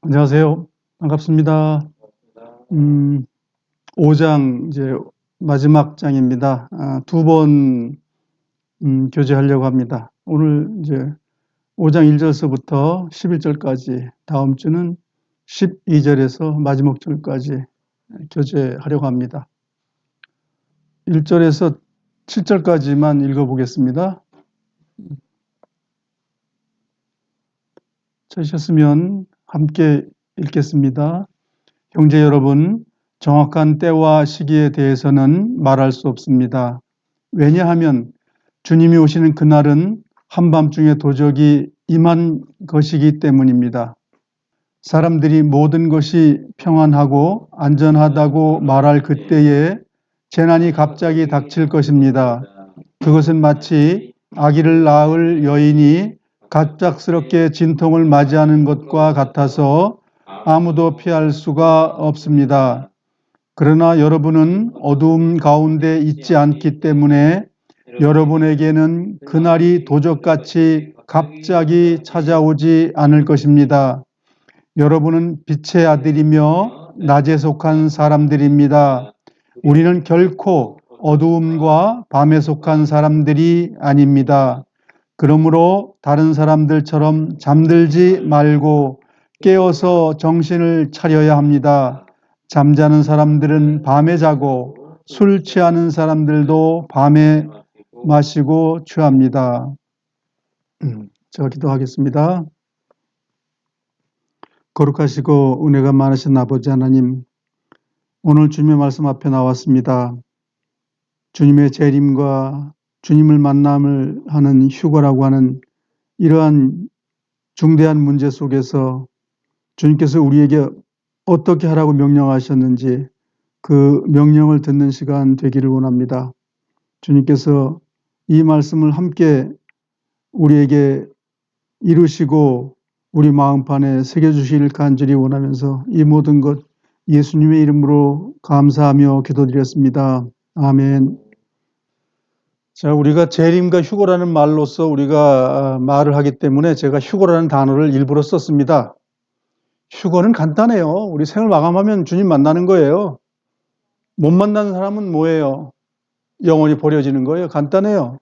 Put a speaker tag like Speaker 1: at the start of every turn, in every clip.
Speaker 1: 안녕하세요. 반갑습니다. 음, 5장 이제 마지막 장입니다. 두 번 교제하려고 합니다. 오늘 이제 5장 1절서부터 11절까지, 다음 주는 12절에서 마지막 절까지 교제하려고 합니다. 1절에서 7절까지만 읽어보겠습니다. 찾으셨으면 함께 읽겠습니다. 형제 여러분, 정확한 때와 시기에 대해서는 말할 수 없습니다. 왜냐하면 주님이 오시는 그날은 한밤중에 도적이 임한 것이기 때문입니다. 사람들이 모든 것이 평안하고 안전하다고 말할 그때에 재난이 갑자기 닥칠 것입니다. 그것은 마치 아기를 낳을 여인이 갑작스럽게 진통을 맞이하는 것과 같아서 아무도 피할 수가 없습니다. 그러나 여러분은 어두움 가운데 있지 않기 때문에 여러분에게는 그날이 도적같이 갑자기 찾아오지 않을 것입니다. 여러분은 빛의 아들이며 낮에 속한 사람들입니다. 우리는 결코 어두움과 밤에 속한 사람들이 아닙니다. 그러므로 다른 사람들처럼 잠들지 말고 깨어서 정신을 차려야 합니다. 잠자는 사람들은 밤에 자고 술 취하는 사람들도 밤에 마시고 취합니다. 제가 기도하겠습니다. 거룩하시고 은혜가 많으신 아버지 하나님, 오늘 주님의 말씀 앞에 나왔습니다. 주님의 재림과 주님을 만남을 하는 휴거라고 하는 이러한 중대한 문제 속에서 주님께서 우리에게 어떻게 하라고 명령하셨는지 그 명령을 듣는 시간 되기를 원합니다. 주님께서 이 말씀을 함께 우리에게 이루시고 우리 마음판에 새겨주시길 간절히 원하면서 이 모든 것 예수님의 이름으로 감사하며 기도드렸습니다. 아멘. 자, 우리가 재림과 휴거라는 말로서 우리가 말을 하기 때문에 제가 휴거라는 단어를 일부러 썼습니다. 휴거는 간단해요. 우리 생을 마감하면 주님 만나는 거예요. 못 만나는 사람은 뭐예요? 영원히 버려지는 거예요. 간단해요.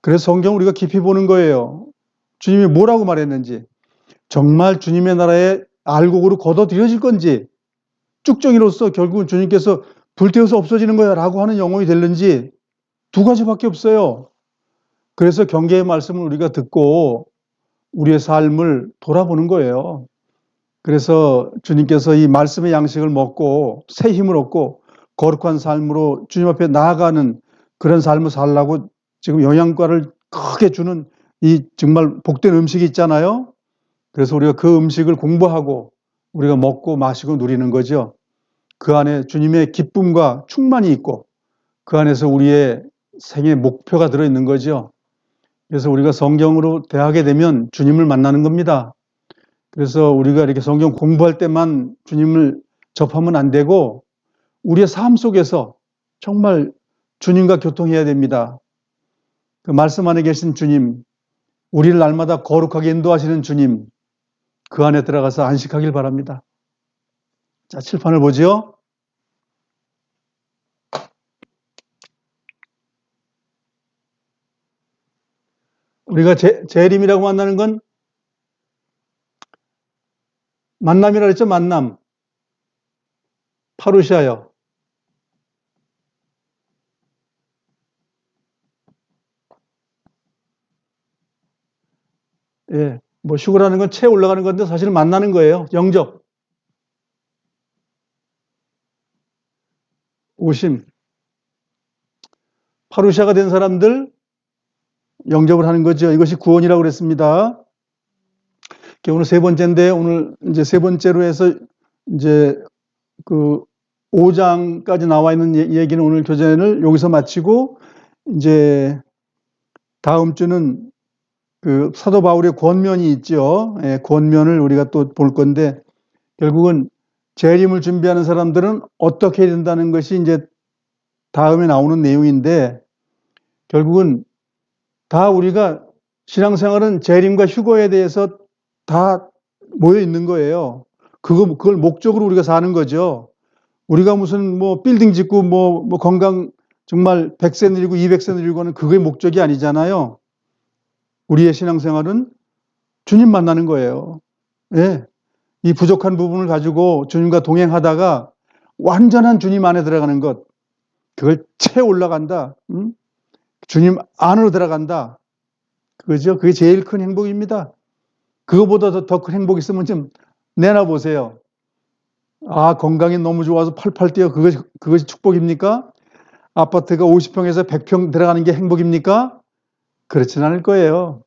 Speaker 1: 그래서 성경 우리가 깊이 보는 거예요. 주님이 뭐라고 말했는지, 정말 주님의 나라에 알곡으로 걷어들여질 건지, 쭉정이로서 결국은 주님께서 불태워서 없어지는 거야 라고 하는 영혼이 될는지 두 가지밖에 없어요. 그래서 경계의 말씀을 우리가 듣고 우리의 삶을 돌아보는 거예요. 그래서 주님께서 이 말씀의 양식을 먹고 새 힘을 얻고 거룩한 삶으로 주님 앞에 나아가는 그런 삶을 살라고 지금 영양가를 크게 주는 이 정말 복된 음식이 있잖아요. 그래서 우리가 그 음식을 공부하고 우리가 먹고 마시고 누리는 거죠. 그 안에 주님의 기쁨과 충만이 있고 그 안에서 우리의 생의 목표가 들어있는 거죠. 그래서 우리가 성경으로 대하게 되면 주님을 만나는 겁니다. 그래서 우리가 이렇게 성경 공부할 때만 주님을 접하면 안 되고 우리의 삶 속에서 정말 주님과 교통해야 됩니다. 그 말씀 안에 계신 주님, 우리를 날마다 거룩하게 인도하시는 주님, 그 안에 들어가서 안식하길 바랍니다. 자, 칠판을 보죠. 우리가 재림이라고 만나는 건 만남이라 그랬죠. 만남. 파루시아요. 예, 뭐 휴거라는 건 채 올라가는 건데 사실은 만나는 거예요. 영접. 오심. 파루시아가 된 사람들 영접을 하는 거죠. 이것이 구원이라고 그랬습니다. 오늘 세 번째인데 오늘 이제 세 번째로 해서 이제 그 5장까지 나와 있는 얘기는 오늘 교재를 여기서 마치고 이제 다음 주는 그 사도 바울의 권면이 있죠. 예, 권면을 우리가 또 볼 건데 결국은 재림을 준비하는 사람들은 어떻게 해야 된다는 것이 이제 다음에 나오는 내용인데 결국은 다 우리가 신앙생활은 재림과 휴거에 대해서 다 모여 있는 거예요. 그걸 목적으로 우리가 사는 거죠. 우리가 무슨 뭐 빌딩 짓고 뭐 건강 정말 100세 늘리고 200세 늘리고는 그게 목적이 아니잖아요. 우리의 신앙생활은 주님 만나는 거예요. 예. 이 부족한 부분을 가지고 주님과 동행하다가 완전한 주님 안에 들어가는 것, 그걸 채 올라간다. 주님 안으로 들어간다. 그죠? 그게 제일 큰 행복입니다. 그거보다 더 큰 행복 있으면 좀 내놔보세요. 아, 건강이 너무 좋아서 팔팔 뛰어. 그것이 축복입니까? 아파트가 50평에서 100평 들어가는 게 행복입니까? 그렇진 않을 거예요.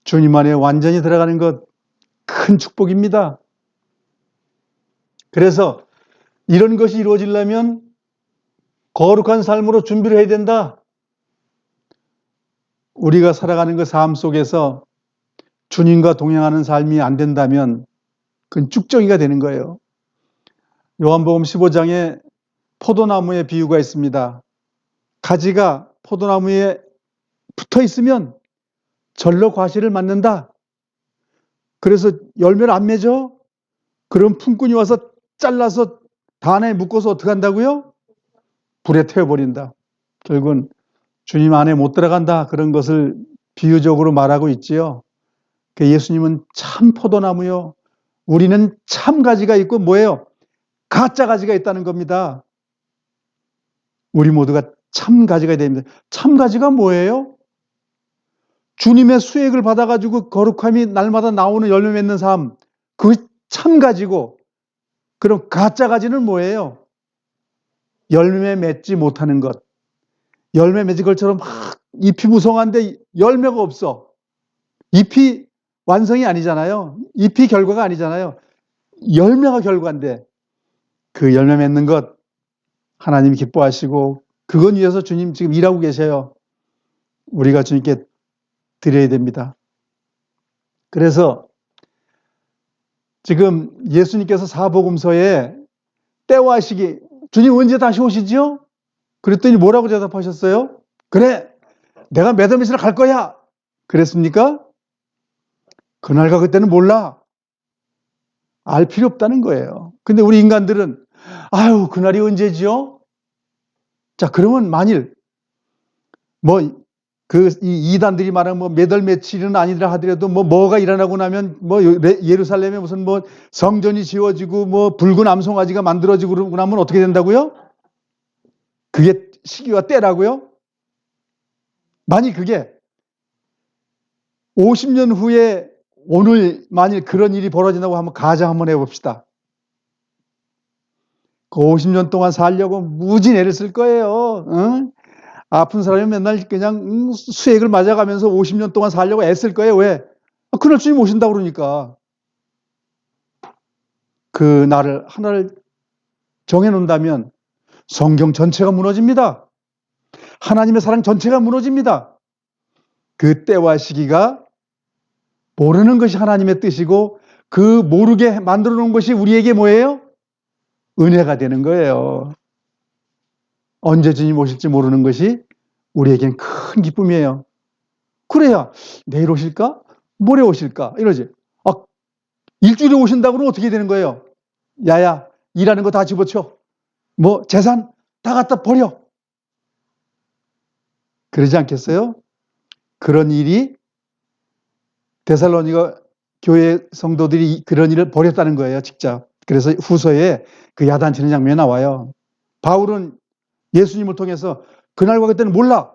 Speaker 1: 주님 안에 완전히 들어가는 것, 큰 축복입니다. 그래서 이런 것이 이루어지려면 거룩한 삶으로 준비를 해야 된다. 우리가 살아가는 그 삶 속에서 주님과 동행하는 삶이 안 된다면 그건 쭉정이가 되는 거예요. 요한복음 15장에 포도나무의 비유가 있습니다. 가지가 포도나무에 붙어 있으면 절로 과실을 맞는다. 그래서 열매를 안 맺어? 그럼 품꾼이 와서 잘라서 단에 묶어서 어떻게 한다고요? 불에 태워버린다. 결국은 주님 안에 못 들어간다. 그런 것을 비유적으로 말하고 있지요. 예수님은 참 포도나무요. 우리는 참 가지가 있고 뭐예요? 가짜 가지가 있다는 겁니다. 우리 모두가 참 가지가 됩니다. 참 가지가 뭐예요? 주님의 수액을 받아가지고 거룩함이 날마다 나오는 열매 맺는 삶, 그 참 가지고, 그럼 가짜 가지는 뭐예요? 열매 맺지 못하는 것. 열매 맺은 것처럼 막 잎이 무성한데 열매가 없어. 잎이 완성이 아니잖아요. 잎이 결과가 아니잖아요. 열매가 결과인데 그 열매 맺는 것 하나님이 기뻐하시고 그건 위해서 주님 지금 일하고 계셔요. 우리가 주님께 드려야 됩니다. 그래서 지금 예수님께서 사복음서에 때와 시기, 주님 언제 다시 오시죠? 그랬더니 뭐라고 대답하셨어요? 그래, 내가 몇 월 며칠에 갈 거야. 그랬습니까? 그날과 그때는 몰라. 알 필요 없다는 거예요. 근데 우리 인간들은 아유, 그날이 언제지요? 자, 그러면 만일 이 이단들이 말하는 몇 월 며칠은 아니라 하더라도 뭐가 일어나고 나면 예루살렘에 무슨 성전이 지어지고 붉은 암송아지가 만들어지고 그러고 나면 어떻게 된다고요? 그게 시기와 때라고요? 만일 그게 50년 후에 오늘 만일 그런 일이 벌어진다고 하면 가정 한번 해봅시다. 그 50년 동안 살려고 무지 애를 쓸 거예요. 응? 아픈 사람이 맨날 그냥 수액을 맞아가면서 50년 동안 살려고 애쓸 거예요. 왜? 그날 주님 오신다고 그러니까. 그 날을 하나를 정해놓는다면 성경 전체가 무너집니다. 하나님의 사랑 전체가 무너집니다. 그 때와 시기가 모르는 것이 하나님의 뜻이고 그 모르게 만들어 놓은 것이 우리에게 뭐예요? 은혜가 되는 거예요. 언제 주님 오실지 모르는 것이 우리에겐 큰 기쁨이에요. 그래야 내일 오실까? 모레 오실까? 이러지. 일주일에 오신다고 그러면 어떻게 되는 거예요? 야야, 일하는 거 다 집어쳐. 재산 다 갖다 버려. 그러지 않겠어요? 그런 일이 데살로니가 교회 성도들이 그런 일을 벌였다는 거예요, 직접. 그래서 후서에 그 야단치는 장면이 나와요. 바울은 예수님을 통해서 그날과 그때는 몰라.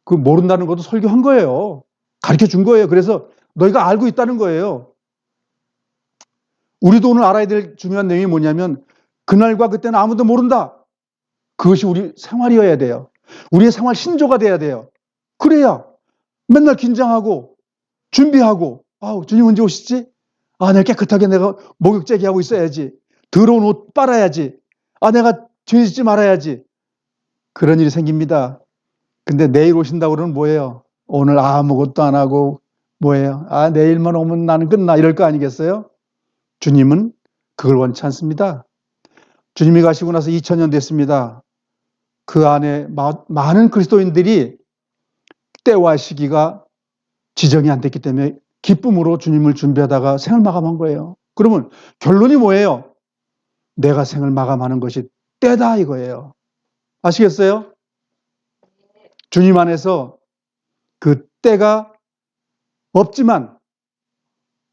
Speaker 1: 그 모른다는 것도 설교한 거예요. 가르쳐 준 거예요. 그래서 너희가 알고 있다는 거예요. 우리도 오늘 알아야 될 중요한 내용이 뭐냐면 그날과 그때는 아무도 모른다. 그것이 우리 생활이어야 돼요. 우리의 생활 신조가 돼야 돼요. 그래야 맨날 긴장하고 준비하고 주님 언제 오시지? 내가 깨끗하게 내가 목욕제기 하고 있어야지. 더러운 옷 빨아야지. 내가 죄 짓지 말아야지. 그런 일이 생깁니다. 근데 내일 오신다고 그러면 뭐예요? 오늘 아무것도 안 하고 뭐예요? 내일만 오면 나는 끝나 이럴 거 아니겠어요? 주님은 그걸 원치 않습니다. 주님이 가시고 나서 2000년 됐습니다. 그 안에 많은 그리스도인들이 때와 시기가 지정이 안 됐기 때문에 기쁨으로 주님을 준비하다가 생을 마감한 거예요. 그러면 결론이 뭐예요? 내가 생을 마감하는 것이 때다 이거예요. 아시겠어요? 주님 안에서 그 때가 없지만,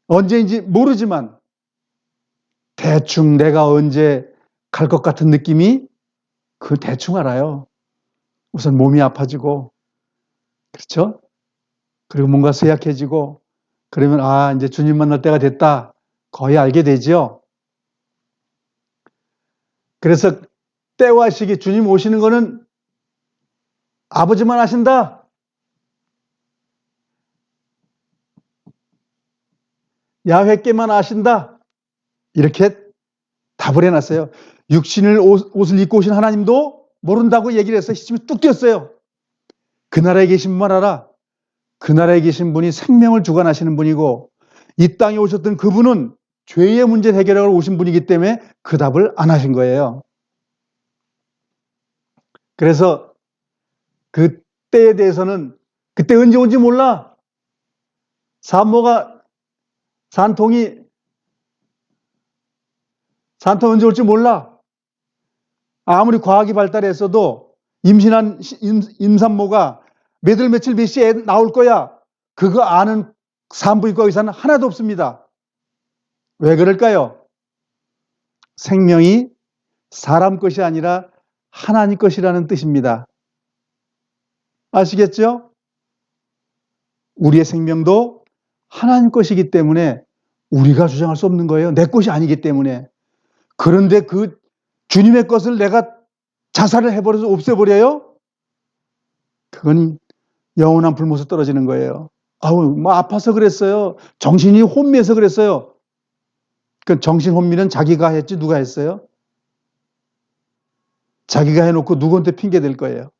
Speaker 1: 언제인지 모르지만 대충 내가 언제 갈 것 같은 느낌이 그 대충 알아요. 우선 몸이 아파지고, 그렇죠? 그리고 뭔가 쇠약해지고, 그러면 아, 이제 주님 만날 때가 됐다. 거의 알게 되죠. 그래서 때와 시기, 주님 오시는 거는 아버지만 아신다. 야훼께만 아신다. 이렇게 답을 해놨어요. 육신을 옷을 입고 오신 하나님도 모른다고 얘기를 했어요. 시침이 뚝 뛰었어요. 그 나라에 계신 분만 알아. 그 나라에 계신 분이 생명을 주관하시는 분이고, 이 땅에 오셨던 그분은 죄의 문제를 해결하러 오신 분이기 때문에 그 답을 안 하신 거예요. 그래서 그 때에 대해서는 그때 언제 온지 몰라. 산통이 언제 올지 몰라. 아무리 과학이 발달했어도 임신한 임산모가 몇 월 며칠 몇 시에 나올 거야. 그거 아는 산부인과 의사는 하나도 없습니다. 왜 그럴까요? 생명이 사람 것이 아니라 하나님 것이라는 뜻입니다. 아시겠죠? 우리의 생명도 하나님 것이기 때문에 우리가 주장할 수 없는 거예요. 내 것이 아니기 때문에. 그런데 그 주님의 것을 내가 자살을 해버려서 없애버려요? 그건 영원한 불못에 떨어지는 거예요. 아우, 뭐 아파서 그랬어요. 정신이 혼미해서 그랬어요. 그 정신 혼미는 자기가 했지 누가 했어요? 자기가 해놓고 누구한테 핑계 댈 거예요.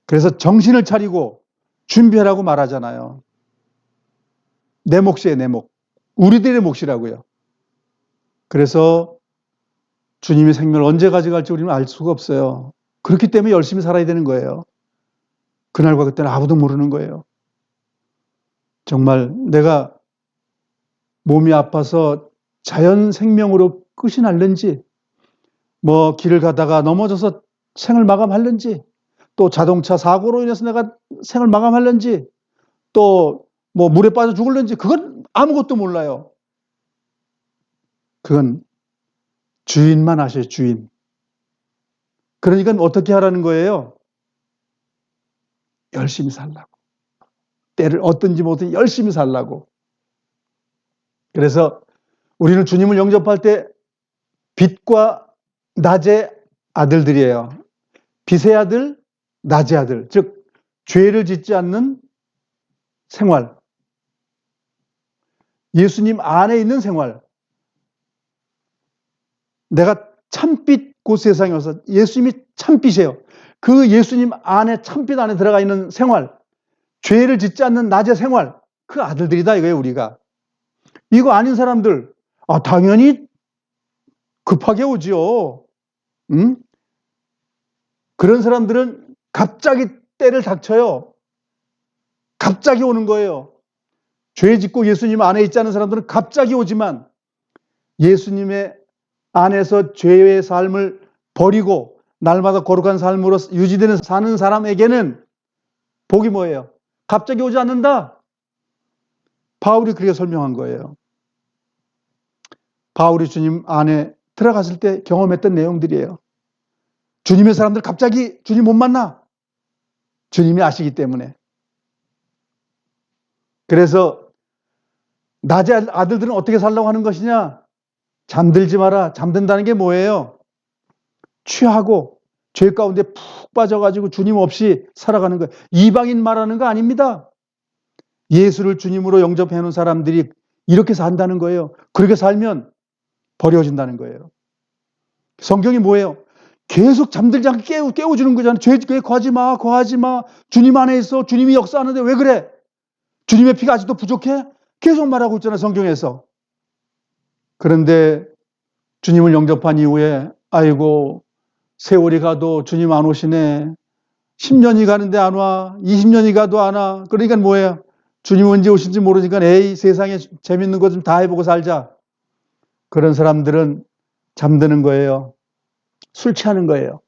Speaker 1: 그래서 정신을 차리고 준비하라고 말하잖아요. 내 몫이에요, 내 몫. 우리들의 몫이라고요. 그래서 주님의 생명을 언제 가져갈지 우리는 알 수가 없어요. 그렇기 때문에 열심히 살아야 되는 거예요. 그날과 그때는 아무도 모르는 거예요. 정말 내가 몸이 아파서 자연 생명으로 끝이 날는지, 뭐 길을 가다가 넘어져서 생을 마감할는지, 또 자동차 사고로 인해서 내가 생을 마감할는지, 또 뭐 물에 빠져 죽을는지, 그건 아무것도 몰라요. 그건 주인만 아셔요, 주인. 그러니까 어떻게 하라는 거예요? 열심히 살라고. 때를 얻든지 뭐든지 열심히 살라고. 그래서 우리는 주님을 영접할 때 빛과 낮의 아들들이에요. 빛의 아들, 낮의 아들. 즉 죄를 짓지 않는 생활. 예수님 안에 있는 생활. 내가 참빛 그 세상에 와서 예수님이 참빛이에요. 그 예수님 안에 참빛 안에 들어가 있는 생활. 죄를 짓지 않는 낮의 생활. 그 아들들이다 이거예요, 우리가. 이거 아닌 사람들, 아, 당연히 급하게 오지요. 응? 그런 사람들은 갑자기 때를 닥쳐요. 갑자기 오는 거예요. 죄 짓고 예수님 안에 있지 않은 사람들은 갑자기 오지만 예수님의 안에서 죄의 삶을 버리고 날마다 거룩한 삶으로 유지되는 사는 사람에게는 복이 뭐예요? 갑자기 오지 않는다. 바울이 그렇게 설명한 거예요. 바울이 주님 안에 들어갔을 때 경험했던 내용들이에요. 주님의 사람들 갑자기 주님 못 만나. 주님이 아시기 때문에. 그래서 낮의 아들들은 어떻게 살라고 하는 것이냐? 잠들지 마라. 잠든다는 게 뭐예요? 취하고 죄 가운데 푹 빠져가지고 주님 없이 살아가는 거예요. 이방인 말하는 거 아닙니다. 예수를 주님으로 영접해 놓은 사람들이 이렇게 산다는 거예요. 그렇게 살면 버려진다는 거예요. 성경이 뭐예요? 계속 잠들지 않게 깨워주는 거잖아요. 죄 거하지 마, 거하지 마. 주님 안에 있어. 주님이 역사하는데 왜 그래? 주님의 피가 아직도 부족해? 계속 말하고 있잖아요, 성경에서. 그런데 주님을 영접한 이후에 아이고 세월이 가도 주님 안 오시네. 10년이 가는데 안 와. 20년이 가도 안 와. 그러니까 뭐예요? 주님 언제 오실지 모르니까 에이 세상에 재밌는 거 좀 다 해보고 살자. 그런 사람들은 잠드는 거예요. 술 취하는 거예요.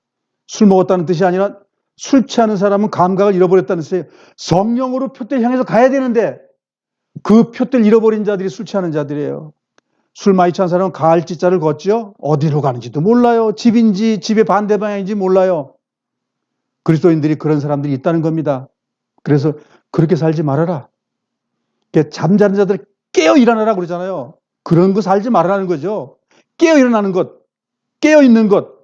Speaker 1: 술 먹었다는 뜻이 아니라 술 취하는 사람은 감각을 잃어버렸다는 뜻이에요. 성령으로 표대를 향해서 가야 되는데 그 표대를 잃어버린 자들이 술 취하는 자들이에요. 술 많이 취한 사람은 가을지자를 걷죠. 어디로 가는지도 몰라요. 집인지 집의 반대 방향인지 몰라요. 그리스도인들이 그런 사람들이 있다는 겁니다. 그래서 그렇게 살지 말아라. 잠자는 자들 깨어 일어나라 그러잖아요. 그런 거 살지 말아라는 거죠. 깨어 일어나는 것, 깨어 있는 것.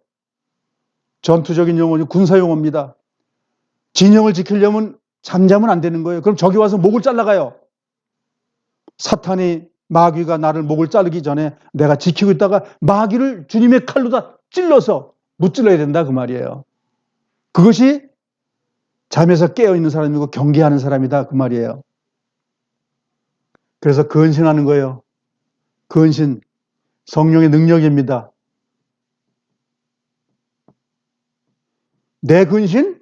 Speaker 1: 전투적인 용어는 군사 용어입니다. 진영을 지키려면 잠자면 안 되는 거예요. 그럼 적이 와서 목을 잘라가요. 사탄이 마귀가 나를 목을 자르기 전에 내가 지키고 있다가 마귀를 주님의 칼로 다 찔러서 무찔러야 된다 그 말이에요. 그것이 잠에서 깨어있는 사람이고 경계하는 사람이다 그 말이에요. 그래서 근신하는 거예요. 근신, 성령의 능력입니다. 내 근신?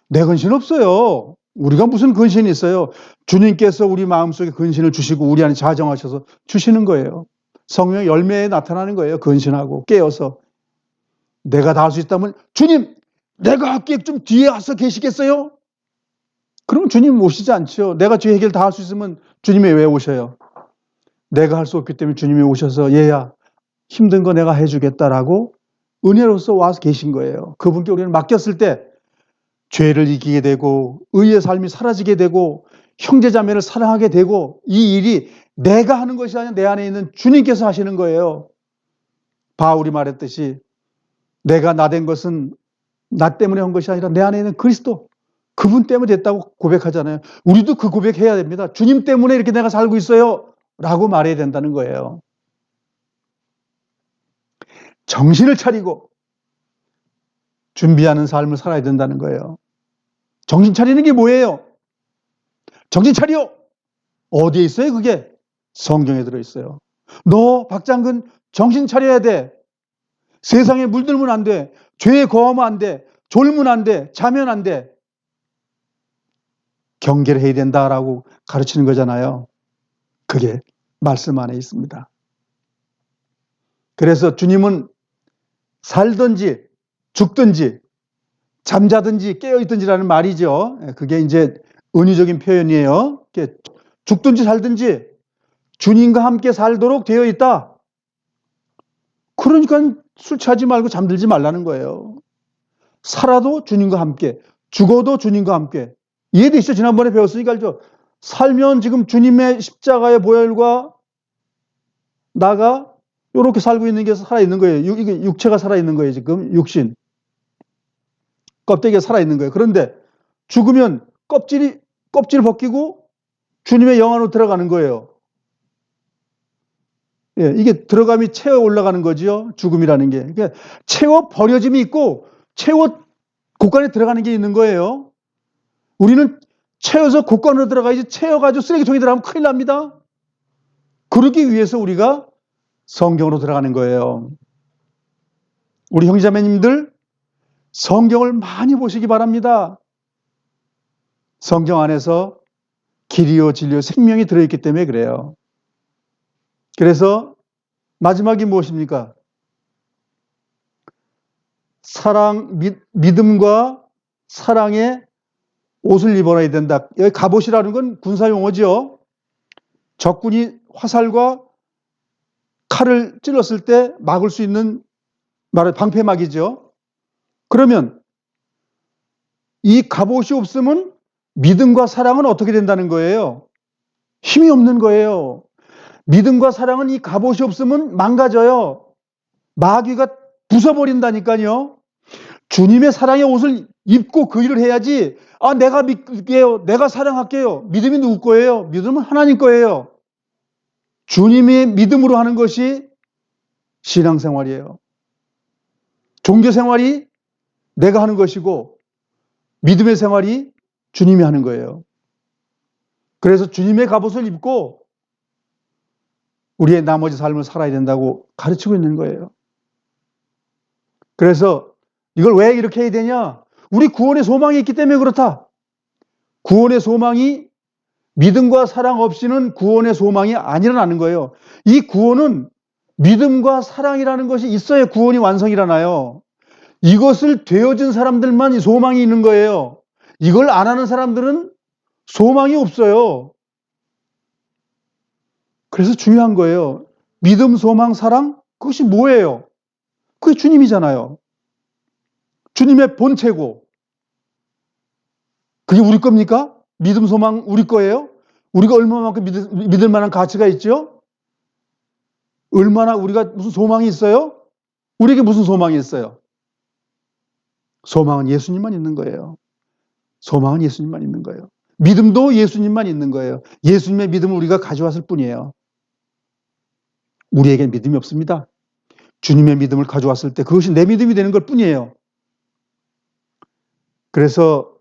Speaker 1: 내 근신 없어요. 우리가 무슨 근신이 있어요. 주님께서 우리 마음속에 근신을 주시고 우리 안에 자정하셔서 주시는 거예요. 성령의 열매에 나타나는 거예요. 근신하고 깨어서. 내가 다 할 수 있다면 주님 내가 할게 좀 뒤에 와서 계시겠어요? 그럼 주님 오시지 않죠. 내가 죄 해결 다 할 수 있으면 주님이 왜 오셔요? 내가 할 수 없기 때문에 주님이 오셔서 얘야 힘든 거 내가 해주겠다라고 은혜로서 와서 계신 거예요. 그분께 우리는 맡겼을 때 죄를 이기게 되고 의의 삶이 사라지게 되고 형제자매를 사랑하게 되고 이 일이 내가 하는 것이 아니라 내 안에 있는 주님께서 하시는 거예요. 바울이 말했듯이 내가 나 된 것은 나 때문에 한 것이 아니라 내 안에 있는 그리스도 그분 때문에 됐다고 고백하잖아요. 우리도 그 고백해야 됩니다. 주님 때문에 이렇게 내가 살고 있어요 라고 말해야 된다는 거예요. 정신을 차리고 준비하는 삶을 살아야 된다는 거예요. 정신 차리는 게 뭐예요? 정신 차려! 어디에 있어요 그게? 성경에 들어있어요. 너 박장근 정신 차려야 돼. 세상에 물들면 안 돼. 죄에 거하면 안 돼. 졸면 안 돼. 자면 안 돼. 경계를 해야 된다라고 가르치는 거잖아요. 그게 말씀 안에 있습니다. 그래서 주님은 살든지 죽든지 잠자든지 깨어있든지라는 말이죠. 그게 이제 은유적인 표현이에요. 죽든지 살든지 주님과 함께 살도록 되어 있다. 그러니까 술 취하지 말고 잠들지 말라는 거예요. 살아도 주님과 함께, 죽어도 주님과 함께. 이해되시죠? 지난번에 배웠으니까 알죠? 살면 지금 주님의 십자가의 보혈과 나가 이렇게 살고 있는 게 살아있는 거예요. 이게 육체가 살아있는 거예요. 지금 육신. 껍데기가 살아있는 거예요. 그런데 죽으면 껍질 벗기고 주님의 영 안으로 들어가는 거예요. 예, 이게 들어감이 채워 올라가는 거죠. 죽음이라는 게. 그러니까 채워 버려짐이 있고 채워 곳간에 들어가는 게 있는 거예요. 우리는 채워서 곳간으로 들어가야지 채워가지고 쓰레기통에 들어가면 큰일 납니다. 그러기 위해서 우리가 성경으로 들어가는 거예요. 우리 형제자매님들 성경을 많이 보시기 바랍니다. 성경 안에서 길이요 진리요 생명이 들어있기 때문에 그래요. 그래서 마지막이 무엇입니까? 사랑, 믿음과 사랑의 옷을 입어야 된다. 여기 갑옷이라는 건 군사용어죠. 적군이 화살과 칼을 찔렀을 때 막을 수 있는 방패막이죠. 그러면 이 갑옷이 없으면 믿음과 사랑은 어떻게 된다는 거예요? 힘이 없는 거예요. 믿음과 사랑은 이 갑옷이 없으면 망가져요. 마귀가 부숴버린다니까요. 주님의 사랑의 옷을 입고 그 일을 해야지. 아, 내가 믿게요. 내가 사랑할게요. 믿음이 누구 거예요? 믿음은 하나님 거예요. 주님의 믿음으로 하는 것이 신앙생활이에요. 종교생활이 내가 하는 것이고 믿음의 생활이 주님이 하는 거예요. 그래서 주님의 갑옷을 입고 우리의 나머지 삶을 살아야 된다고 가르치고 있는 거예요. 그래서 이걸 왜 이렇게 해야 되냐? 우리 구원의 소망이 있기 때문에 그렇다. 구원의 소망이 믿음과 사랑 없이는 구원의 소망이 아니라는 거예요. 이 구원은 믿음과 사랑이라는 것이 있어야 구원이 완성이라나요. 이것을 되어진 사람들만 소망이 있는 거예요. 이걸 안 하는 사람들은 소망이 없어요. 그래서 중요한 거예요. 믿음, 소망, 사랑, 그것이 뭐예요? 그게 주님이잖아요. 주님의 본체고. 그게 우리 겁니까? 믿음, 소망 우리 거예요? 우리가 얼마만큼 믿을 만한 가치가 있죠? 얼마나 우리가 무슨 소망이 있어요? 우리에게 무슨 소망이 있어요? 소망은 예수님만 있는 거예요. 소망은 예수님만 있는 거예요. 믿음도 예수님만 있는 거예요. 예수님의 믿음을 우리가 가져왔을 뿐이에요. 우리에겐 믿음이 없습니다. 주님의 믿음을 가져왔을 때 그것이 내 믿음이 되는 것 뿐이에요. 그래서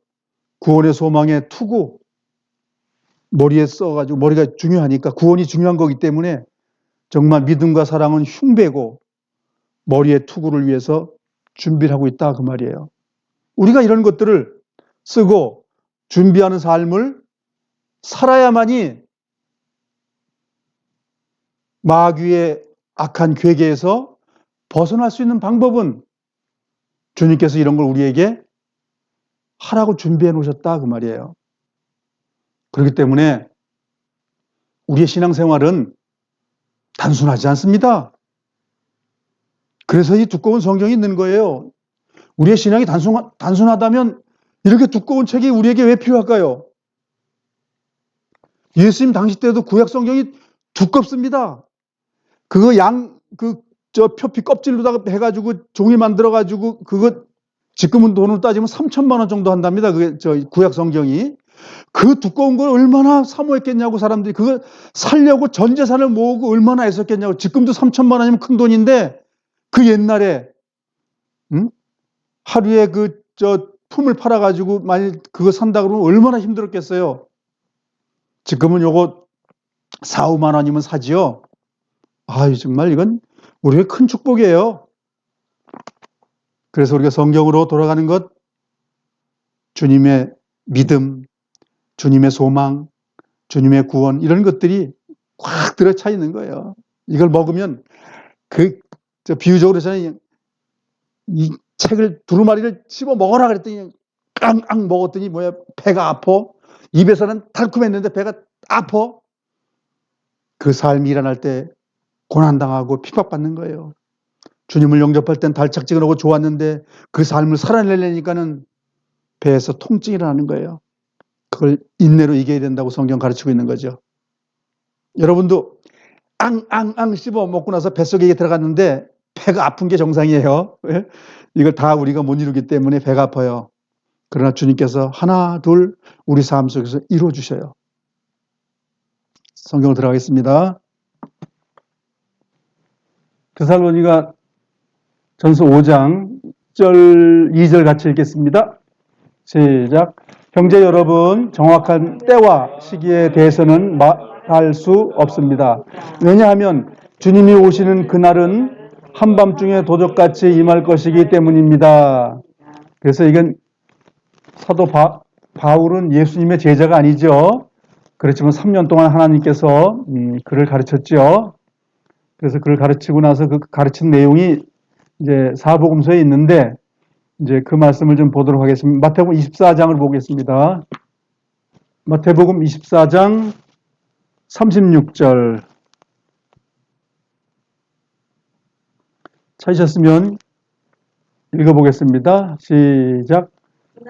Speaker 1: 구원의 소망의 투구, 머리에 써가지고, 머리가 중요하니까 구원이 중요한 거기 때문에 정말 믿음과 사랑은 흉배고 머리의 투구를 위해서 준비를 하고 있다 그 말이에요. 우리가 이런 것들을 쓰고 준비하는 삶을 살아야만이 마귀의 악한 괴계에서 벗어날 수 있는 방법은 주님께서 이런 걸 우리에게 하라고 준비해 놓으셨다 그 말이에요. 그렇기 때문에 우리의 신앙생활은 단순하지 않습니다. 그래서 이 두꺼운 성경이 있는 거예요. 우리의 신앙이 단순하다면 이렇게 두꺼운 책이 우리에게 왜 필요할까요? 예수님 당시 때도 구약 성경이 두껍습니다. 그거 표피 껍질로다가 해가지고 종이 만들어가지고 그거 지금은 돈으로 따지면 3천만 원 정도 한답니다. 그게 구약 성경이. 그 두꺼운 걸 얼마나 사모했겠냐고 사람들이 그거 살려고 전 재산을 모으고 얼마나 애썼겠냐고. 지금도 3천만 원이면 큰 돈인데 그 옛날에 하루에 품을 팔아가지고 만약 그거 산다 그러면 얼마나 힘들었겠어요. 지금은 요거 4, 5만 원이면 사지요. 아유 정말 이건 우리의 큰 축복이에요. 그래서 우리가 성경으로 돌아가는 것, 주님의 믿음, 주님의 소망, 주님의 구원 이런 것들이 꽉 들어차 있는 거예요. 이걸 먹으면 비유적으로 저는 이 책을 두루마리를 씹어 먹어라 그랬더니 깡깡 먹었더니 배가 아파. 입에서는 달콤했는데 배가 아파. 그 삶이 일어날 때 고난당하고 핍박받는 거예요. 주님을 영접할 땐 달착지근하고 좋았는데 그 삶을 살아내려니까는 배에서 통증이 일어나는 거예요. 그걸 인내로 이겨야 된다고 성경 가르치고 있는 거죠. 여러분도 앙앙앙 씹어 먹고 나서 뱃속에 들어갔는데 배가 아픈 게 정상이에요. 이걸 다 우리가 못 이루기 때문에 배가 아파요. 그러나 주님께서 하나 둘 우리 삶 속에서 이루어주셔요. 성경으로 들어가겠습니다. 데살로니가 전서 5장 2절 같이 읽겠습니다. 시작. 형제 여러분, 정확한 때와 시기에 대해서는 말할 수 없습니다. 왜냐하면 주님이 오시는 그날은 한밤중에 도적같이 임할 것이기 때문입니다. 그래서 이건 사도 바울은 예수님의 제자가 아니죠. 그렇지만 3년 동안 하나님께서 그를 가르쳤죠. 그래서 그를 가르치고 나서 그 가르친 내용이 이제 사복음서에 있는데 이제 그 말씀을 좀 보도록 하겠습니다. 마태복음 24장을 보겠습니다. 마태복음 24장 36절 찾으셨으면 읽어보겠습니다. 시작.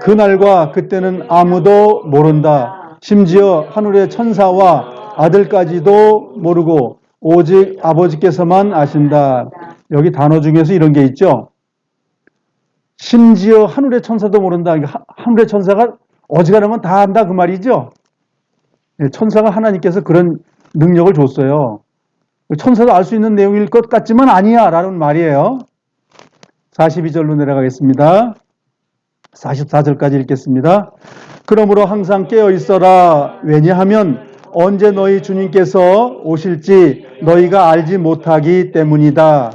Speaker 1: 그날과 그때는 아무도 모른다. 심지어 하늘의 천사와 아들까지도 모르고 오직 아버지께서만 아신다. 여기 단어 중에서 이런 게 있죠. 심지어 하늘의 천사도 모른다. 하늘의 천사가 어지간한 건 다 안다 그 말이죠. 천사가 하나님께서 그런 능력을 줬어요. 천사도 알 수 있는 내용일 것 같지만 아니야 라는 말이에요. 42절로 내려가겠습니다. 44절까지 읽겠습니다. 그러므로 항상 깨어 있어라. 왜냐하면 언제 너희 주님께서 오실지 너희가 알지 못하기 때문이다.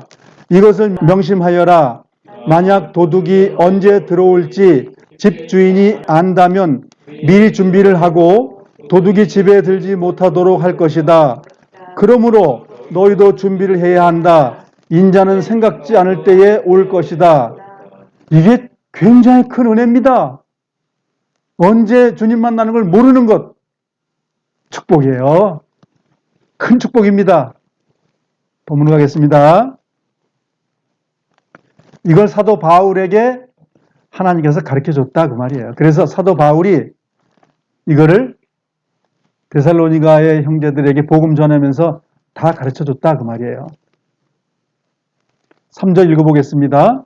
Speaker 1: 이것을 명심하여라. 만약 도둑이 언제 들어올지 집주인이 안다면 미리 준비를 하고 도둑이 집에 들지 못하도록 할 것이다. 그러므로 너희도 준비를 해야 한다. 인자는 생각지 않을 때에 올 것이다. 이게 굉장히 큰 은혜입니다. 언제 주님 만나는 걸 모르는 것, 축복이에요. 큰 축복입니다. 본문으로 가겠습니다. 이걸 사도 바울에게 하나님께서 가르쳐줬다 그 말이에요. 그래서 사도 바울이 이거를 데살로니가의 형제들에게 복음 전하면서 다 가르쳐줬다 그 말이에요. 3절 읽어보겠습니다.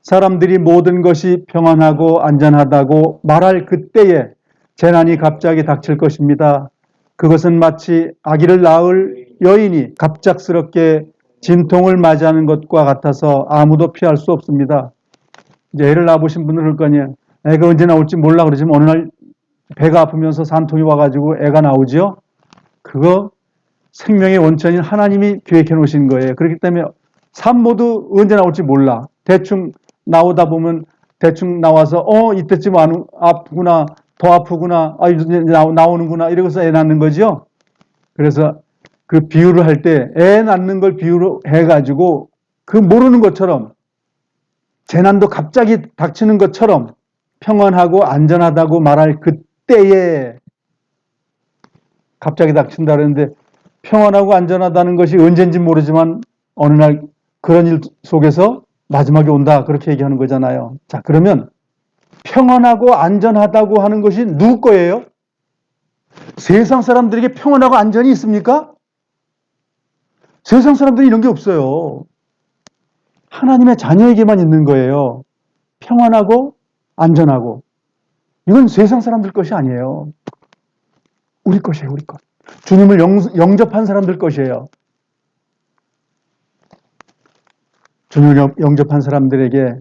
Speaker 1: 사람들이 모든 것이 평안하고 안전하다고 말할 그때에 재난이 갑자기 닥칠 것입니다. 그것은 마치 아기를 낳을 여인이 갑작스럽게 진통을 맞이하는 것과 같아서 아무도 피할 수 없습니다. 이제 애를 낳아보신 분들은 그럴 거 아니에요. 애가 언제 나올지 몰라 그러지만 어느 날 배가 아프면서 산통이 와가지고 애가 나오죠. 그거 생명의 원천인 하나님이 계획해 놓으신 거예요. 그렇기 때문에 산모도 언제 나올지 몰라. 대충 나오다 보면 대충 나와서 이때쯤 아프구나, 더 아프구나, 이제 나오는구나 이러고서 애 낳는 거죠. 그래서 그 비유를 할 때 애 낳는 걸 비유로 해가지고 그 모르는 것처럼 재난도 갑자기 닥치는 것처럼 평안하고 안전하다고 말할 그때에 갑자기 닥친다 그랬는데 평안하고 안전하다는 것이 언제인지 모르지만 어느 날 그런 일 속에서 마지막에 온다 그렇게 얘기하는 거잖아요. 자, 그러면 평안하고 안전하다고 하는 것이 누구 거예요? 세상 사람들에게 평안하고 안전이 있습니까? 세상 사람들이 이런 게 없어요. 하나님의 자녀에게만 있는 거예요. 평안하고 안전하고. 이건 세상 사람들 것이 아니에요. 우리 것이에요, 우리 것. 주님을 영접한 사람들 것이에요. 주님을 영접한 사람들에게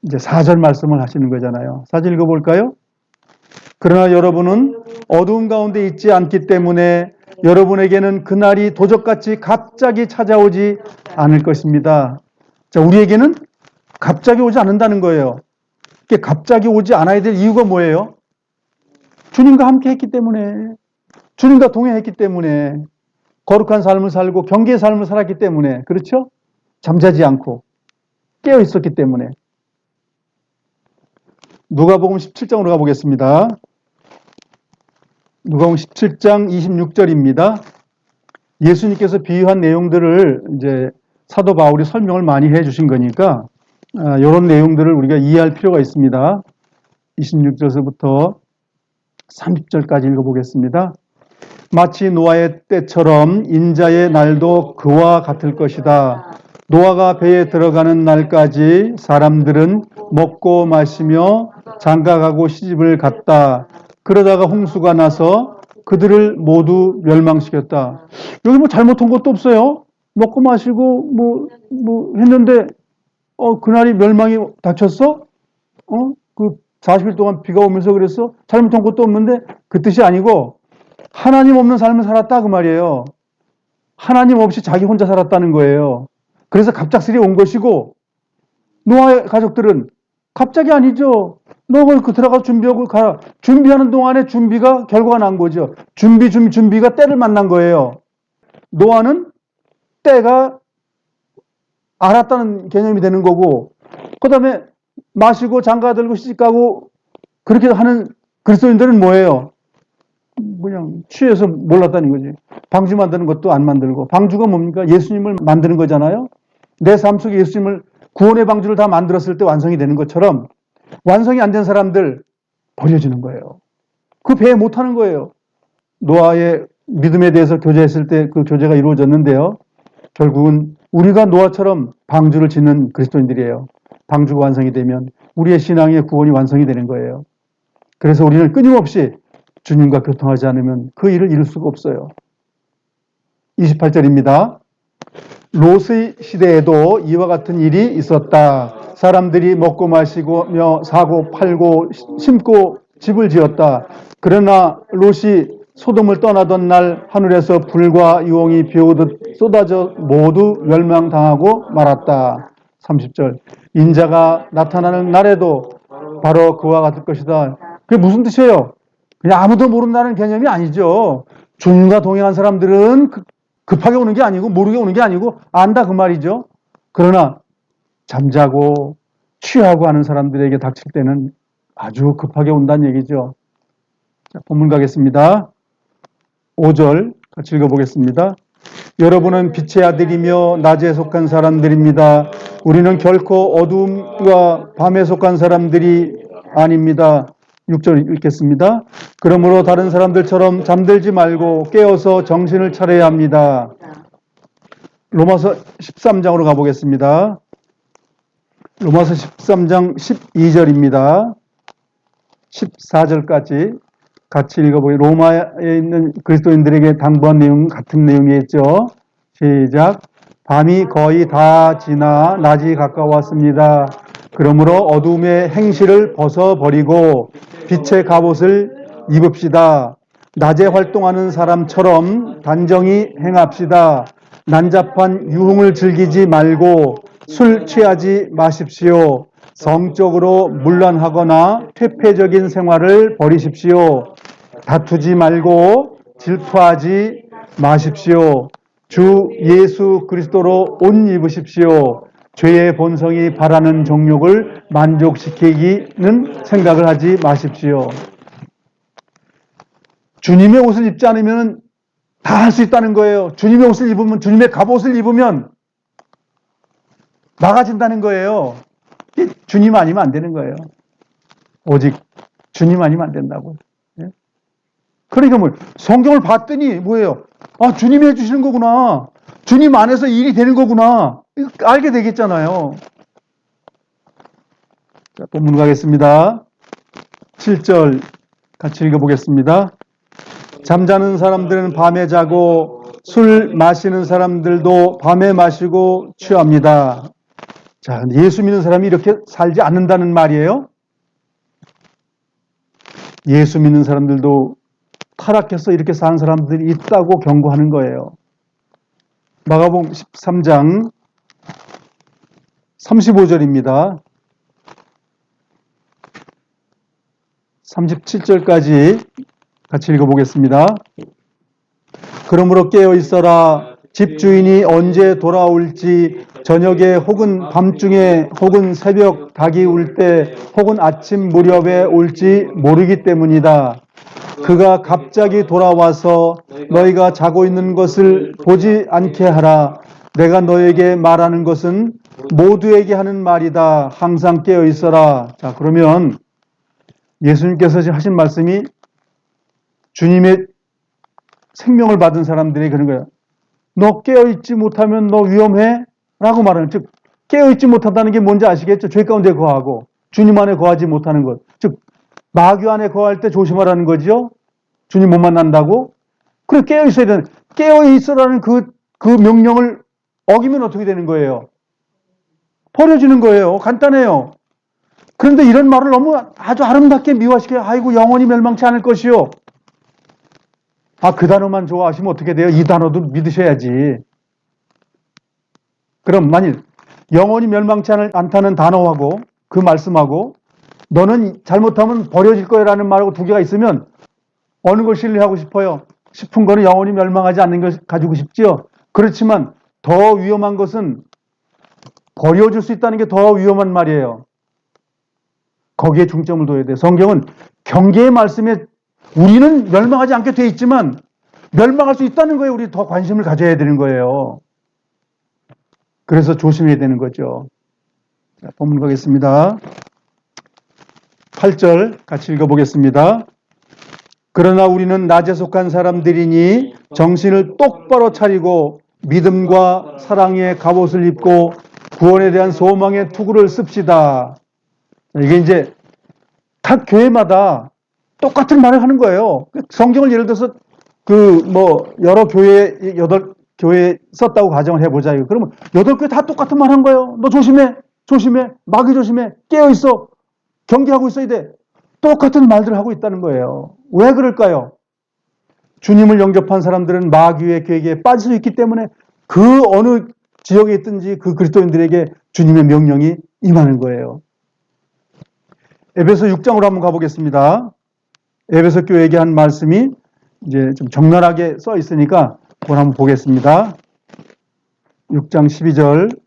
Speaker 1: 이제 4절 말씀을 하시는 거잖아요. 4절 읽어볼까요? 그러나 여러분은 어두운 가운데 있지 않기 때문에 여러분에게는 그날이 도적같이 갑자기 찾아오지 않을 것입니다. 자, 우리에게는 갑자기 오지 않는다는 거예요. 이게 갑자기 오지 않아야 될 이유가 뭐예요? 주님과 함께 했기 때문에, 주님과 동행했기 때문에, 거룩한 삶을 살고 경계의 삶을 살았기 때문에, 그렇죠? 잠자지 않고 깨어 있었기 때문에. 누가복음 17장으로 가보겠습니다. 누가복음 17장 26절입니다. 예수님께서 비유한 내용들을 이제 사도 바울이 설명을 많이 해 주신 거니까 이런 내용들을 우리가 이해할 필요가 있습니다. 26절부터 30절까지 읽어보겠습니다. 마치 노아의 때처럼 인자의 날도 그와 같을 것이다. 노아가 배에 들어가는 날까지 사람들은 먹고 마시며 장가가고 시집을 갔다. 그러다가 홍수가 나서 그들을 모두 멸망시켰다. 여기 뭐 잘못한 것도 없어요. 먹고 마시고 뭐 했는데 그날이 멸망이 닥쳤어? 그 40일 동안 비가 오면서 그랬어? 잘못한 것도 없는데 그 뜻이 아니고 하나님 없는 삶을 살았다 그 말이에요. 하나님 없이 자기 혼자 살았다는 거예요. 그래서 갑작스레 온 것이고 노아의 가족들은 갑자기 아니죠. 너가 그 들어가서 준비하고 가라. 준비하는 동안에 준비가 결과가 난 거죠. 준비가 때를 만난 거예요. 노아는 때가 알았다는 개념이 되는 거고 그 다음에 마시고 장가들고 시집가고 그렇게 하는 그리스도인들은 뭐예요? 그냥 취해서 몰랐다는 거지. 방주 만드는 것도 안 만들고. 방주가 뭡니까? 예수님을 만드는 거잖아요. 내 삶 속에 예수님을 구원의 방주를 다 만들었을 때 완성이 되는 것처럼 완성이 안 된 사람들 버려지는 거예요. 그 배에 못 타는 거예요. 노아의 믿음에 대해서 교제했을 때 그 교제가 이루어졌는데요. 결국은 우리가 노아처럼 방주를 짓는 그리스도인들이에요. 방주가 완성이 되면 우리의 신앙의 구원이 완성이 되는 거예요. 그래서 우리는 끊임없이 주님과 교통하지 않으면 그 일을 이룰 수가 없어요. 28절입니다. 롯의 시대에도 이와 같은 일이 있었다. 사람들이 먹고 마시며 사고 팔고 심고 집을 지었다. 그러나 롯이 소돔을 떠나던 날 하늘에서 불과 유황이 비오듯 쏟아져 모두 멸망당하고 말았다. 30절. 인자가 나타나는 날에도 바로 그와 같을 것이다. 그게 무슨 뜻이에요? 그냥 아무도 모른다는 개념이 아니죠. 주님과 동행한 사람들은 급하게 오는 게 아니고 모르게 오는 게 아니고 안다 그 말이죠. 그러나 잠자고 취하고 하는 사람들에게 닥칠 때는 아주 급하게 온다는 얘기죠. 자, 본문 가겠습니다. 5절 같이 읽어보겠습니다. 여러분은 빛의 아들이며 낮에 속한 사람들입니다. 우리는 결코 어둠과 밤에 속한 사람들이 아닙니다. 6절 읽겠습니다. 그러므로 다른 사람들처럼 잠들지 말고 깨어서 정신을 차려야 합니다. 로마서 13장으로 가보겠습니다. 로마서 13장 12절입니다. 14절까지 같이 읽어보겠습니다. 로마에 있는 그리스도인들에게 당부한 내용 같은 내용이겠죠. 시작. 밤이 거의 다 지나 낮이 가까웠습니다. 그러므로 어둠의 행실을 벗어버리고 빛의 갑옷을 입읍시다. 낮에 활동하는 사람처럼 단정히 행합시다. 난잡한 유흥을 즐기지 말고 술 취하지 마십시오. 성적으로 문란하거나 퇴폐적인 생활을 버리십시오. 다투지 말고 질투하지 마십시오. 주 예수 그리스도로 옷 입으십시오. 죄의 본성이 바라는 정욕을 만족시키기는 생각을 하지 마십시오. 주님의 옷을 입지 않으면 다 할 수 있다는 거예요. 주님의 옷을 입으면, 주님의 갑옷을 입으면 나가진다는 거예요. 주님 아니면 안 되는 거예요. 오직 주님 아니면 안 된다고. 그러니까 뭐 성경을 봤더니 뭐예요? 아, 주님이 해주시는 거구나. 주님 안에서 일이 되는 거구나. 알게 되겠잖아요. 자, 본문 가겠습니다. 7절 같이 읽어보겠습니다. 잠자는 사람들은 밤에 자고 술 마시는 사람들도 밤에 마시고 취합니다. 자, 예수 믿는 사람이 이렇게 살지 않는다는 말이에요. 예수 믿는 사람들도 타락해서 이렇게 사는 사람들이 있다고 경고하는 거예요. 마가복음 13장 35절입니다. 37절까지 같이 읽어보겠습니다. 그러므로 깨어 있어라. 집주인이 언제 돌아올지 저녁에 혹은 밤중에 혹은 새벽 닭이 울 때 혹은 아침 무렵에 올지 모르기 때문이다. 그가 갑자기 돌아와서 너희가 자고 있는 것을 보지 않게 하라. 내가 너에게 말하는 것은 모두에게 하는 말이다. 항상 깨어 있어라. 자, 그러면 예수님께서 하신 말씀이 주님의 생명을 받은 사람들이 그런 거예요. 너 깨어있지 못하면 너 위험해? 라고 말하는, 즉 깨어있지 못한다는 게 뭔지 아시겠죠? 죄 가운데 거하고 주님 안에 거하지 못하는 것, 즉 마귀 안에 거할 때 조심하라는 거죠. 주님 못 만난다고. 그래, 깨어있어야 되는, 깨어있으라는 그 명령을 어기면 어떻게 되는 거예요? 버려지는 거예요. 간단해요. 그런데 이런 말을 너무 아주 아름답게 미화시켜요. 아이고, 영원히 멸망치 않을 것이요. 아, 그 단어만 좋아하시면 어떻게 돼요? 이 단어도 믿으셔야지. 그럼 만일 영원히 멸망치 않다는 단어하고 그 말씀하고 너는 잘못하면 버려질 거야 라는 말하고 두 개가 있으면 어느 걸 신뢰하고 싶어요? 싶은 거는 영원히 멸망하지 않는 걸 가지고 싶지요. 그렇지만 더 위험한 것은 버려질 수 있다는 게 더 위험한 말이에요. 거기에 중점을 둬야 돼요. 성경은 경계의 말씀에 우리는 멸망하지 않게 돼 있지만 멸망할 수 있다는 거에 우리 더 관심을 가져야 되는 거예요. 그래서 조심해야 되는 거죠. 자, 본문 가겠습니다. 8절 같이 읽어보겠습니다. 그러나 우리는 낮에 속한 사람들이니 정신을 똑바로 차리고 믿음과 사랑의 갑옷을 입고 구원에 대한 소망의 투구를 씁시다. 이게 이제 각 교회마다 똑같은 말을 하는 거예요. 성경을 예를 들어서 여러 교회, 8교회 썼다고 가정을 해보자. 그러면 8교회 다 똑같은 말 한 거예요. 너 조심해, 조심해, 마귀 조심해, 깨어있어, 경계하고 있어야 돼. 똑같은 말들을 하고 있다는 거예요. 왜 그럴까요? 주님을 영접한 사람들은 마귀의 계획에 빠질 수 있기 때문에 그 어느 지역에 있든지 그 그리스도인들에게 주님의 명령이 임하는 거예요. 에베소 6장으로 한번 가보겠습니다. 에베소 교회에게 한 말씀이 이제 좀 적나라하게 써 있으니까 그걸 한번 보겠습니다. 6장 12절,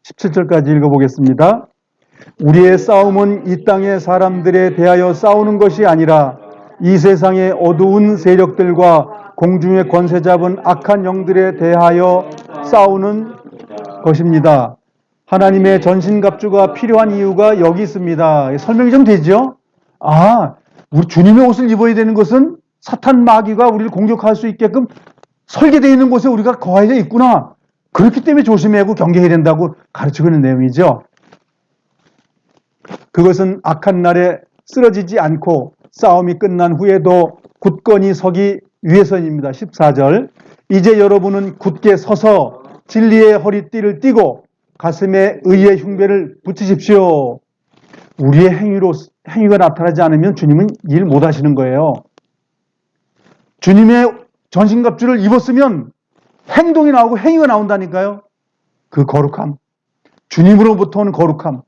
Speaker 1: 17절까지 읽어보겠습니다. 우리의 싸움은 이 땅의 사람들에 대하여 싸우는 것이 아니라 이 세상의 어두운 세력들과 공중의 권세 잡은 악한 영들에 대하여 싸우는 것입니다. 하나님의 전신갑주가 필요한 이유가 여기 있습니다. 설명이 좀 되죠? 우리 주님의 옷을 입어야 되는 것은 사탄 마귀가 우리를 공격할 수 있게끔 설계되어 있는 곳에 우리가 거하여 있구나. 그렇기 때문에 조심하고 경계해야 된다고 가르치고 있는 내용이죠. 그것은 악한 날에 쓰러지지 않고 싸움이 끝난 후에도 굳건히 서기 위해서입니다. 14절. 이제 여러분은 굳게 서서 진리의 허리띠를 띠고 가슴에 의의 흉배를 붙이십시오. 우리의 행위가 나타나지 않으면 주님은 일 못하시는 거예요. 주님의 전신갑주를 입었으면 행동이 나오고 행위가 나온다니까요. 그 거룩함, 주님으로부터 오는 거룩함,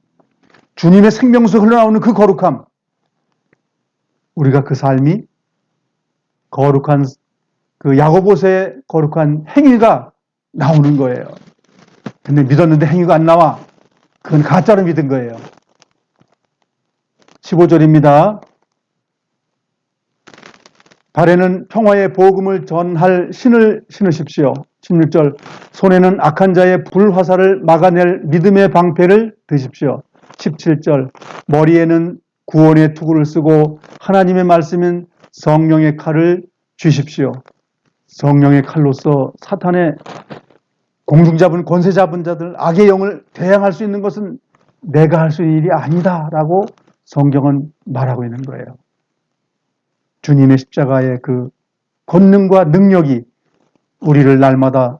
Speaker 1: 주님의 생명수 흘러나오는 그 거룩함, 우리가 그 삶이 거룩한 그 야고보서의 거룩한 행위가 나오는 거예요. 근데 믿었는데 행위가 안 나와. 그건 가짜로 믿은 거예요. 15절입니다. 발에는 평화의 복음을 전할 신을 신으십시오. 16절. 손에는 악한 자의 불화살을 막아낼 믿음의 방패를 드십시오. 17절. 머리에는 구원의 투구를 쓰고 하나님의 말씀인 성령의 칼을 쥐십시오. 성령의 칼로서 사탄의 공중 잡은 권세 잡은 자들, 악의 영을 대항할 수 있는 것은 내가 할 수 있는 일이 아니다라고 성경은 말하고 있는 거예요. 주님의 십자가의 그 권능과 능력이 우리를 날마다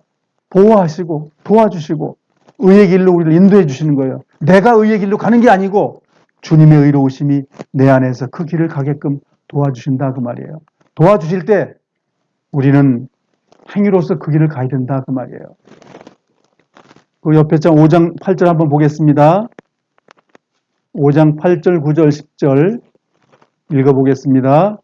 Speaker 1: 보호하시고 도와주시고 의의 길로 우리를 인도해 주시는 거예요. 내가 의의 길로 가는 게 아니고 주님의 의로우심이 내 안에서 그 길을 가게끔 도와주신다 그 말이에요. 도와주실 때 우리는 행위로서 그 길을 가야 된다 그 말이에요. 그 옆에 장 5장 8절 한번 보겠습니다. 5장 8절, 9절, 10절 읽어보겠습니다.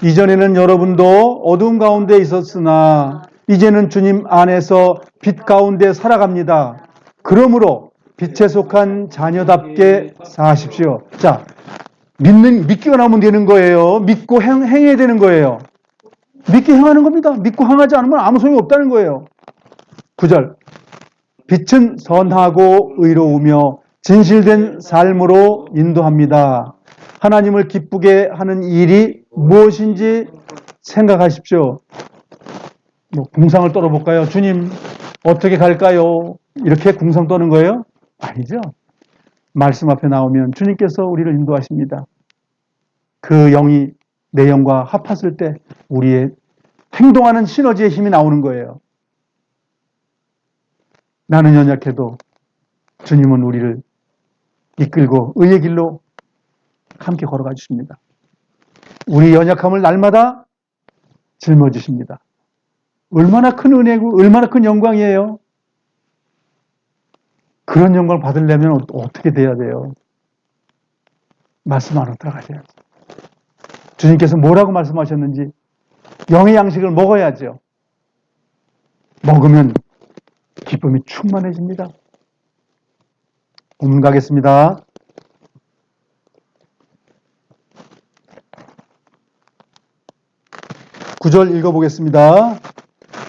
Speaker 1: 이전에는 여러분도 어두운 가운데 있었으나 이제는 주님 안에서 빛 가운데 살아갑니다. 그러므로 빛에 속한 자녀답게 사십시오. 자, 믿기가 나오면 되는 거예요. 믿고 행해야 되는 거예요. 믿기 행하는 겁니다. 믿고 행하지 않으면 아무 소용이 없다는 거예요. 9절. 빛은 선하고 의로우며 진실된 삶으로 인도합니다. 하나님을 기쁘게 하는 일이 무엇인지 생각하십시오. 궁상을 떨어볼까요? 주님, 어떻게 갈까요? 이렇게 궁상 떠는 거예요? 아니죠. 말씀 앞에 나오면 주님께서 우리를 인도하십니다. 그 영이 내 영과 합했을 때 우리의 행동하는 시너지의 힘이 나오는 거예요. 나는 연약해도 주님은 우리를 이끌고 의의 길로 함께 걸어가 주십니다. 우리 연약함을 날마다 짊어지십니다. 얼마나 큰 은혜고 얼마나 큰 영광이에요. 그런 영광을 받으려면 어떻게 돼야 돼요? 말씀 안으로 들어가셔야죠. 주님께서 뭐라고 말씀하셨는지 영의 양식을 먹어야죠. 먹으면 기쁨이 충만해집니다. 본문 가겠습니다. 9절 읽어보겠습니다.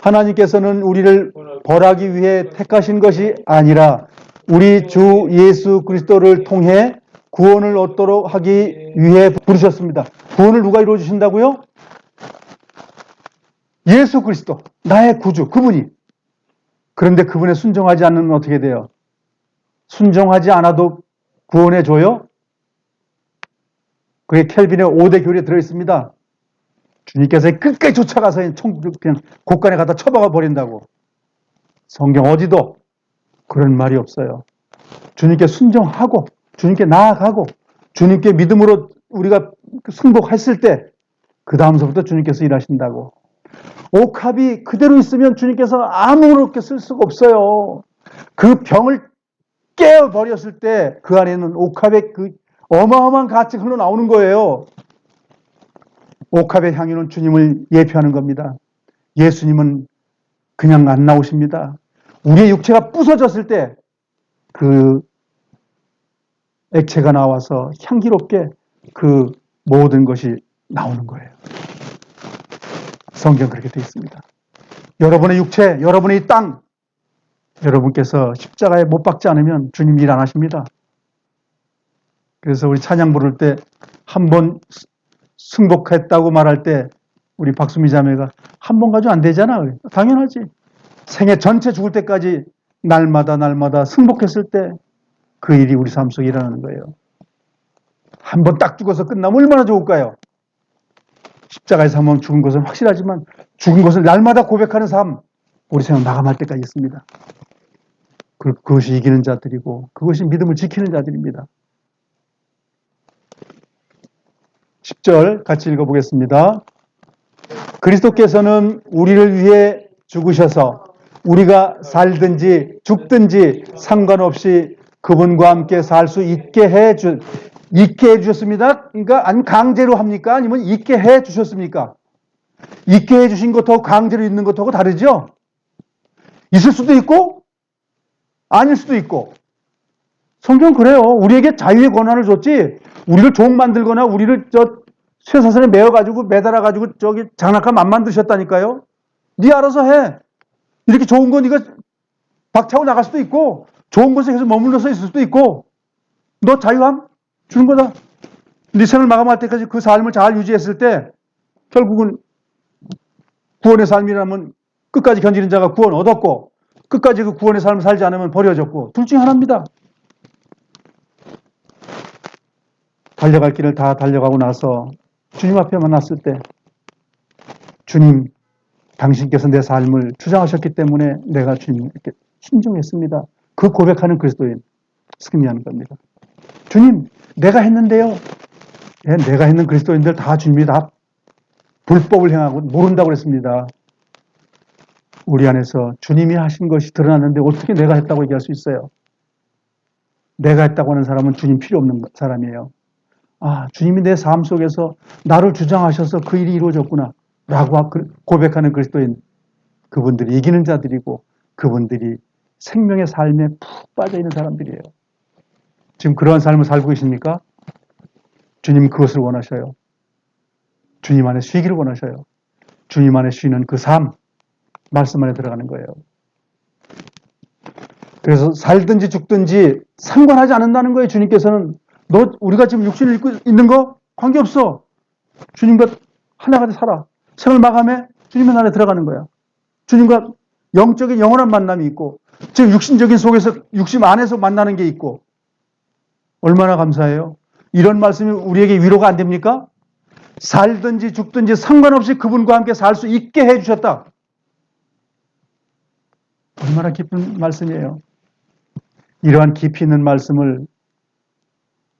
Speaker 1: 하나님께서는 우리를 벌하기 위해 택하신 것이 아니라 우리 주 예수 그리스도를 통해 구원을 얻도록 하기 위해 부르셨습니다. 구원을 누가 이루어주신다고요? 예수 그리스도, 나의 구주, 그분이. 그런데 그분에 순종하지 않으면 어떻게 돼요? 순종하지 않아도 구원해줘요? 그게 켈빈의 5대 교리에 들어있습니다. 주님께서 끝까지 쫓아가서 그냥 곳간에 갖다 처박아 버린다고. 성경 어디도 그런 말이 없어요. 주님께 순종하고 주님께 나아가고 주님께 믿음으로 우리가 승복했을 때 그 다음서부터 주님께서 일하신다고. 옥합이 그대로 있으면 주님께서 아무렇게 쓸 수가 없어요. 그 병을 깨어버렸을 때 그 안에는 옥합의 그 어마어마한 가치가 흘러나오는 거예요. 옥합의 향유는 주님을 예표하는 겁니다. 예수님은 그냥 안 나오십니다. 우리의 육체가 부서졌을 때 그 액체가 나와서 향기롭게 그 모든 것이 나오는 거예요. 성경 그렇게 되어 있습니다. 여러분의 육체, 여러분의 이 땅, 여러분께서 십자가에 못 박지 않으면 주님 일 안 하십니다. 그래서 우리 찬양 부를 때 한 번 승복했다고 말할 때 우리 박수미 자매가 한 번 가지고 안 되잖아. 당연하지. 생애 전체 죽을 때까지 날마다 승복했을 때 그 일이 우리 삶 속에 일어나는 거예요. 한 번 딱 죽어서 끝나면 얼마나 좋을까요? 십자가에서 한 번 죽은 것은 확실하지만 죽은 것을 날마다 고백하는 삶, 우리 생각 마감할 때까지 있습니다. 그것이 이기는 자들이고 그것이 믿음을 지키는 자들입니다. 10절 같이 읽어보겠습니다. 그리스도께서는 우리를 위해 죽으셔서 우리가 살든지 죽든지 상관없이 그분과 함께 살 수 있게 해 주셨습니다. 그러니까 아니면 강제로 합니까? 아니면 있게 해 주셨습니까? 있게 해 주신 것하고 강제로 있는 것하고 다르죠? 있을 수도 있고 아닐 수도 있고. 성경은 그래요. 우리에게 자유의 권한을 줬지 우리를 종 만들거나 우리를 쇠사슬에 매어가지고 매달아가지고 저기 장난감 안 만드셨다니까요. 네 알아서 해. 이렇게 좋은 거 네가 박차고 나갈 수도 있고 좋은 곳에 계속 머물러서 있을 수도 있고 너 자유함 주는 거다. 네 생을 마감할 때까지 그 삶을 잘 유지했을 때 결국은 구원의 삶이라면 끝까지 견디는 자가 구원 얻었고 끝까지 그 구원의 삶을 살지 않으면 버려졌고 둘 중에 하나입니다. 달려갈 길을 다 달려가고 나서 주님 앞에 만났을 때 주님 당신께서 내 삶을 주장하셨기 때문에 내가 주님께 순종했습니다. 그 고백하는 그리스도인 승리하는 겁니다. 주님 내가 했는데요. 예, 내가 했는 그리스도인들 다 주님이 다 불법을 행하고 모른다고 그랬습니다. 우리 안에서 주님이 하신 것이 드러났는데 어떻게 내가 했다고 얘기할 수 있어요? 내가 했다고 하는 사람은 주님 필요 없는 사람이에요. 아, 주님이 내 삶 속에서 나를 주장하셔서 그 일이 이루어졌구나 라고 고백하는 그리스도인 그분들이 이기는 자들이고 그분들이 생명의 삶에 푹 빠져있는 사람들이에요. 지금 그러한 삶을 살고 계십니까? 주님 그것을 원하셔요. 주님 안에 쉬기를 원하셔요. 주님 안에 쉬는 그 삶, 말씀 안에 들어가는 거예요. 그래서 살든지 죽든지 상관하지 않는다는 거예요. 주님께서는 우리가 지금 육신을 입고 있는 거 관계없어. 주님과 하나가 돼 살아. 생을 마감해 주님의 나라에 들어가는 거야. 주님과 영적인 영원한 만남이 있고 지금 육신적인 속에서 육신 안에서 만나는 게 있고 얼마나 감사해요. 이런 말씀이 우리에게 위로가 안 됩니까? 살든지 죽든지 상관없이 그분과 함께 살 수 있게 해주셨다. 얼마나 깊은 말씀이에요. 이러한 깊이 있는 말씀을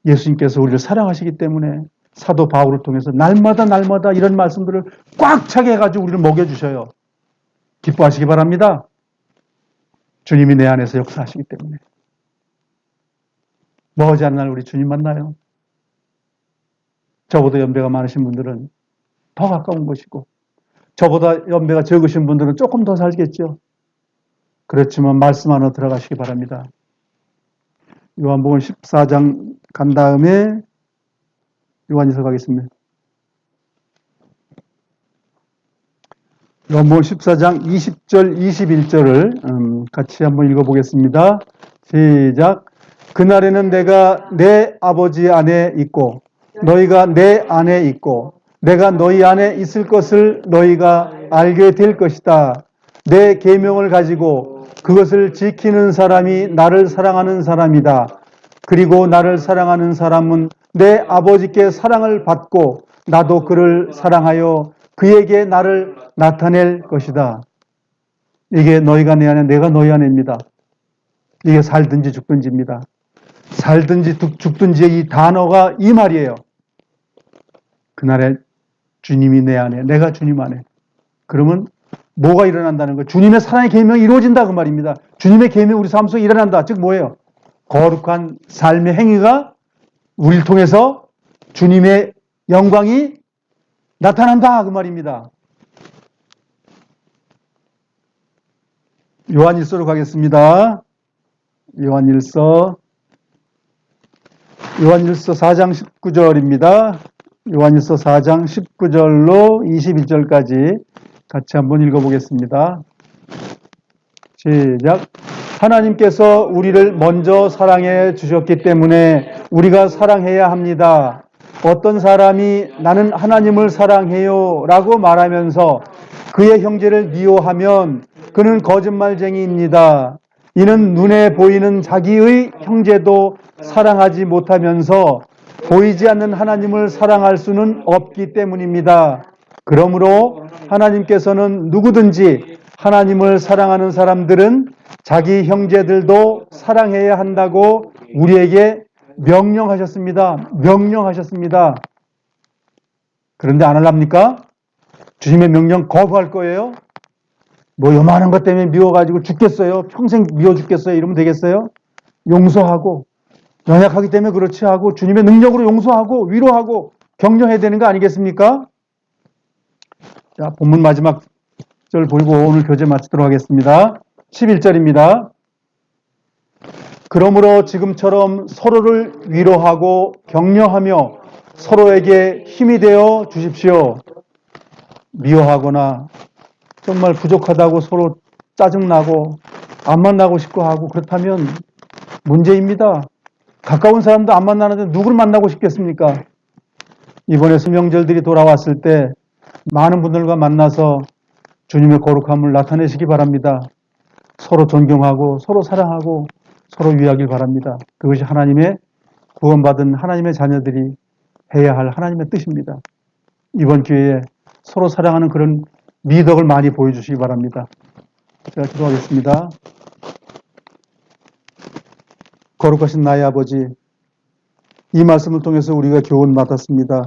Speaker 1: 예수님께서 우리를 사랑하시기 때문에 사도 바울을 통해서 날마다 이런 말씀들을 꽉 차게 해가지고 우리를 먹여주셔요. 기뻐하시기 바랍니다. 주님이 내 안에서 역사하시기 때문에. 머지않은 날 우리 주님 만나요. 저보다 연배가 많으신 분들은 더 가까운 것이고 저보다 연배가 적으신 분들은 조금 더 살겠죠. 그렇지만 말씀 안으로 들어가시기 바랍니다. 요한복음 14장 간 다음에 요한일서 가겠습니다. 요한복음 14장 20절 21절을 같이 한번 읽어보겠습니다. 시작. 그날에는 내가 내 아버지 안에 있고 너희가 내 안에 있고 내가 너희 안에 있을 것을 너희가 알게 될 것이다. 내 계명을 가지고 그것을 지키는 사람이 나를 사랑하는 사람이다. 그리고 나를 사랑하는 사람은 내 아버지께 사랑을 받고 나도 그를 사랑하여 그에게 나를 나타낼 것이다. 이게 너희가 내 안에 내가 너희 안에입니다. 이게 살든지 죽든지입니다. 살든지 죽든지의 이 단어가 이 말이에요. 그날에 주님이 내 안에, 내가 주님 안에. 그러면 뭐가 일어난다는 거예요? 주님의 사랑의 계명이 이루어진다 그 말입니다. 주님의 계명이 우리 삶 속에 일어난다. 즉 뭐예요? 거룩한 삶의 행위가 우리를 통해서 주님의 영광이 나타난다 그 말입니다. 요한일서로 가겠습니다. 요한일서 4장 19절입니다. 요한일서 4장 19절로 21절까지 같이 한번 읽어보겠습니다. 시작. 하나님께서 우리를 먼저 사랑해 주셨기 때문에 우리가 사랑해야 합니다. 어떤 사람이 나는 하나님을 사랑해요 라고 말하면서 그의 형제를 미워하면 그는 거짓말쟁이입니다. 이는 눈에 보이는 자기의 형제도 사랑하지 못하면서 보이지 않는 하나님을 사랑할 수는 없기 때문입니다. 그러므로 하나님께서는 누구든지 하나님을 사랑하는 사람들은 자기 형제들도 사랑해야 한다고 우리에게 명령하셨습니다. 명령하셨습니다. 그런데 안 하랍니까? 주님의 명령 거부할 거예요? 뭐 요만한 것 때문에 미워가지고 죽겠어요? 평생 미워 죽겠어요? 이러면 되겠어요? 용서하고 연약하기 때문에 그렇지 하고 주님의 능력으로 용서하고 위로하고 격려해야 되는 거 아니겠습니까? 자, 본문 마지막 절 보고 오늘 교재 마치도록 하겠습니다. 11절입니다. 그러므로 지금처럼 서로를 위로하고 격려하며 서로에게 힘이 되어 주십시오. 미워하거나 정말 부족하다고 서로 짜증나고 안 만나고 싶고 하고 그렇다면 문제입니다. 가까운 사람도 안 만나는데 누구를 만나고 싶겠습니까? 이번에 수명절들이 돌아왔을 때 많은 분들과 만나서 주님의 거룩함을 나타내시기 바랍니다. 서로 존경하고 서로 사랑하고 서로 위하길 바랍니다. 그것이 하나님의 구원받은 하나님의 자녀들이 해야 할 하나님의 뜻입니다. 이번 기회에 서로 사랑하는 그런 미덕을 많이 보여주시기 바랍니다. 제가 기도하겠습니다. 거룩하신 나의 아버지, 이 말씀을 통해서 우리가 교훈 받았습니다.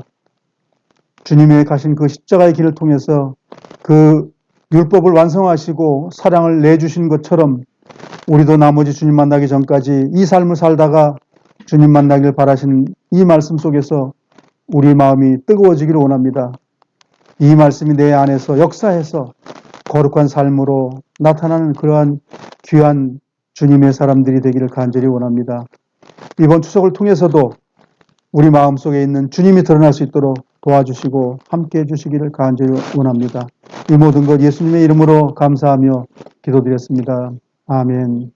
Speaker 1: 주님의 가신 그 십자가의 길을 통해서 그 율법을 완성하시고 사랑을 내주신 것처럼 우리도 나머지 주님 만나기 전까지 이 삶을 살다가 주님 만나길 바라신 이 말씀 속에서 우리 마음이 뜨거워지기를 원합니다. 이 말씀이 내 안에서 역사해서 거룩한 삶으로 나타나는 그러한 귀한 주님의 사람들이 되기를 간절히 원합니다. 이번 추석을 통해서도 우리 마음속에 있는 주님이 드러날 수 있도록 도와주시고 함께해 주시기를 간절히 원합니다. 이 모든 것 예수님의 이름으로 감사하며 기도드렸습니다. 아멘.